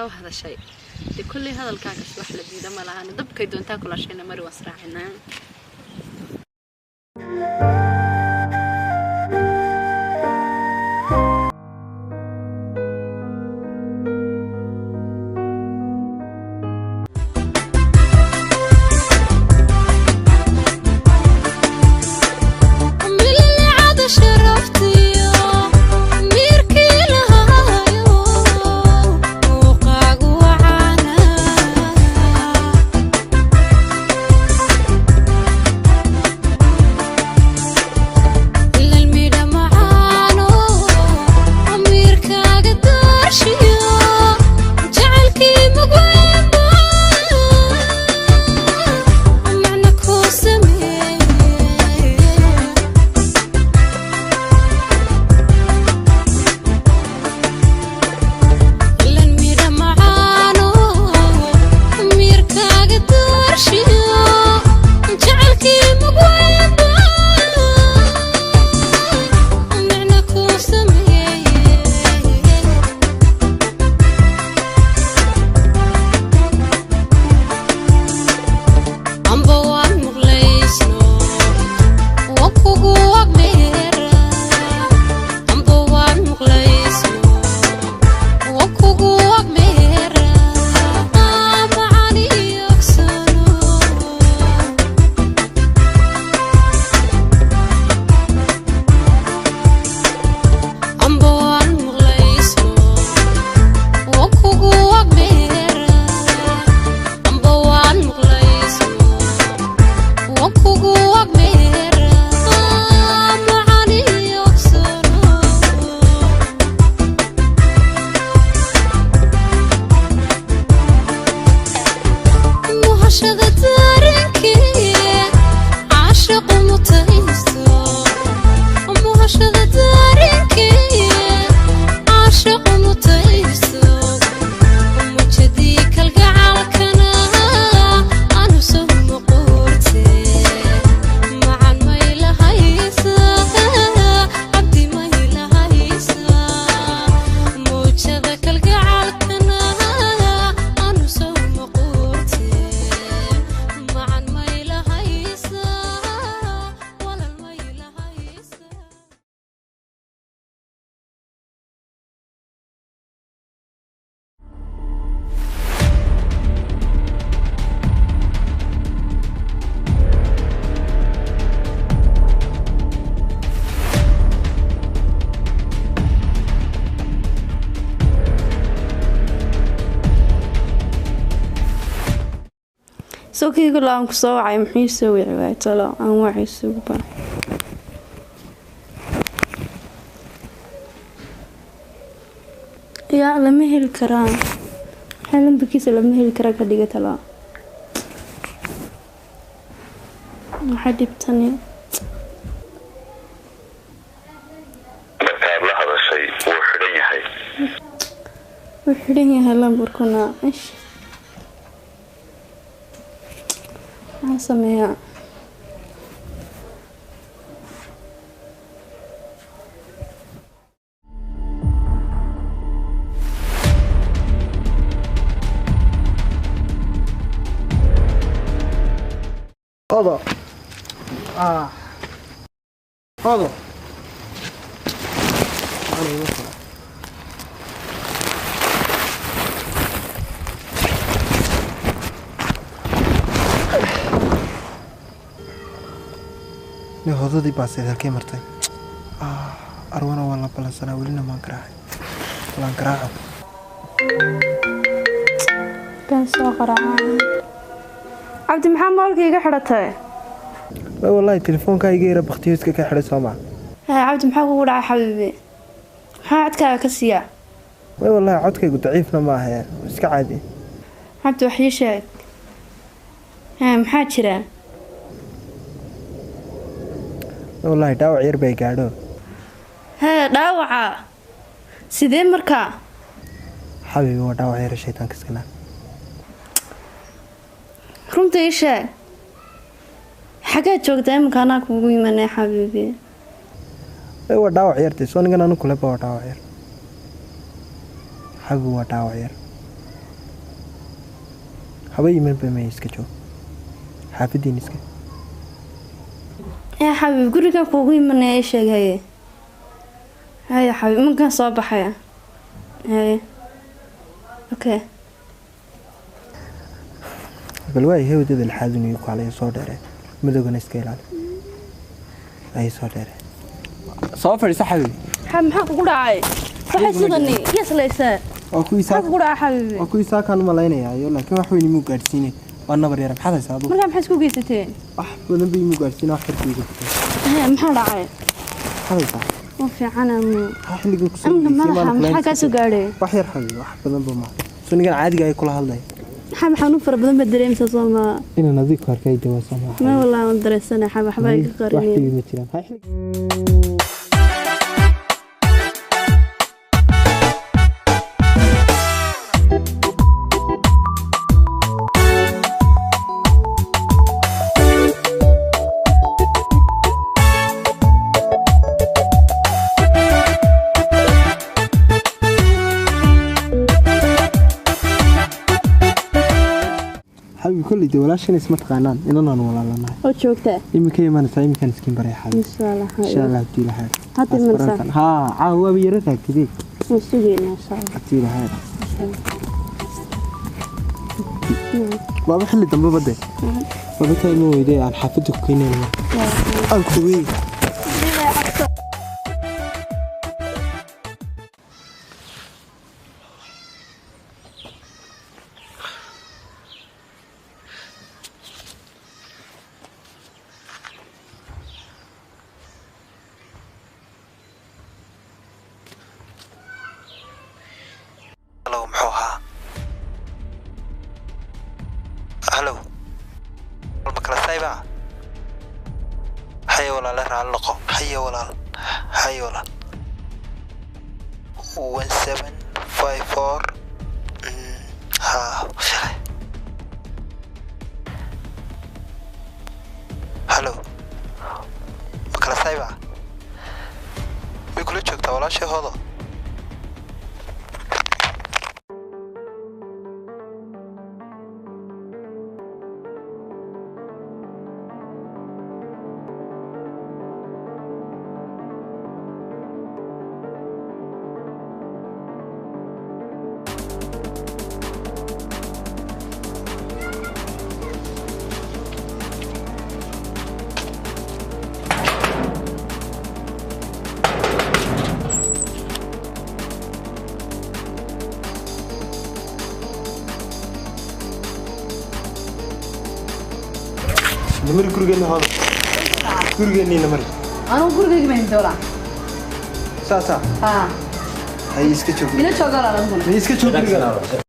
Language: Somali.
سوا هذا الشيء لكل هذا الكاك أصبح لذي دم لها ندب كيدون تاكل عشان مري واسرعنا سوكي يقول لهم كصوعي محي يسوي عوايت لا أنواع يسوي بقى يا لما هي الكرام حلم بكيس لما هي الكرام كديقة لا حد يبتني هذا الشيء وحدين هلا بركنا إيش سميها هذا هذا هذا بس إذا كي مرتين أرونا والله بلا سنة ولينا ما نكره ولا نكره كان ساقر عبد محمد كي قحرته والله التليفون كاي غير بختيوسك كحر سامع عبد محمد ولا حبيبي عدك كسيا والله عدك ضعيفنا ما هي اسك عادي عبد وحيشك maxaa jira والله dhaawac yar bay gaadho dhaawaca sidee markaa حبيبي waa dhaawac yar shaytaanka iskana runta ii sheeg xagaa joogtaa imika anaa kugu imanay xabiibi waa dhaawac yartay soo ninkan anu kula baa dhaawac yar xagu waa dhaawac yar haba yimin ba may iska joog xaafadiin iska يا حبيبي guriga kuugu imanaya ii sheeg haye haye xabiib markaan soo baxaya haye okay bal waa hawdada laxaadin iyo kale soo dheere madowgana iska ilaali ay soo dheere soo fadhiisa xabiib maxaa kugu dhacay waxay sidani yaslaysaa oo ku isaa kugu dhacay xabiib oo ku isaa kan malaynayaa laakiin wax weyn muu gaarsiinay waa nabar yar maxaad haysaa aduu markaa maxay isku geysateen wax badan bay muu gaarsiinaa wax xirkiiga maxaa dhacay xabiib oo fiican amu xilliga ku soo maxaa ka soo gaadhay wax yar xabiib wax badan ba ma sunigan caadiga ay kula hadlay maxaa fara badan ba dareemsa Soomaa inaan adiga ku arkay dawa Soomaa ma wallahi waan dareensanahay waxba ay ka qarineen wax ma jiraan hay حبيبي كل دي ولا شيء اسمه تقانان إننا ولا لا oo joogta يمكن ما نساي يمكن سكين بري حبيبي إن شاء الله إن شاء الله بدي لها هاتي المرسى ها عاوة بيرتها كذي مسجين إن شاء الله بدي لها بابا حلي دم بدي بابا كان مو يدي عن حافظك كيني الكوي هلو محوها هلو المكلا سايبة حي ولا لا رعلقو حي ولا حي ولا 1754 ها هلو مكلا سايبة بيقولوا جوكتا ولا شيء هذا نمر كورجيني هذا كورجيني نمر أنا gurigayga ma inta سا ها هاي اسكتشوف ila joogaa la هاي اسكتشوف